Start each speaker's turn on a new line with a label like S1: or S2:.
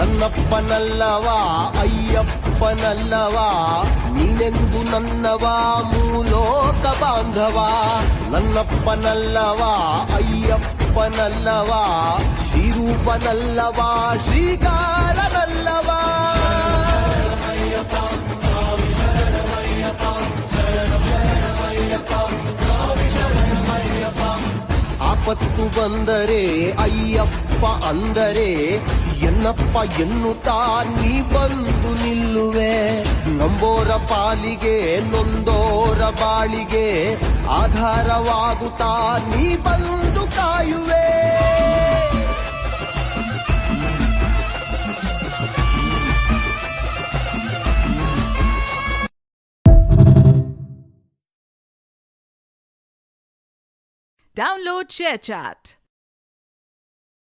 S1: ನನ್ನಪ್ಪನಲ್ಲವಾ ಅಯ್ಯಪ್ಪನಲ್ಲವಾ ನೀನೆಂದು ನನ್ನವಾ ಮೂಲೋಕ ಬಾಂಧವ ನನ್ನಪ್ಪನಲ್ಲವಾ ಅಯ್ಯಪ್ಪನಲ್ಲವಾ ಶ್ರೀರೂಪನಲ್ಲವಾ ಶ್ರೀಕಾರನಲ್ಲವಾ ಆಪತ್ತು ಬಂದರೆ ಅಯ್ಯಪ್ಪ ಅಂದರೆ ಎನ್ನಪ್ಪ ಎನ್ನುತ್ತಾ ನೀ ಬಂದು ನಿಲ್ಲುವೆ ನಂಬೋರ ಪಾಲಿಗೆ ನೊಂದೋರ ಬಾಳಿಗೆ ಆಧಾರವಾಗುತ್ತಾ ನೀ ಬಂದು ಕಾಯುವೆ
S2: Download ShareChat.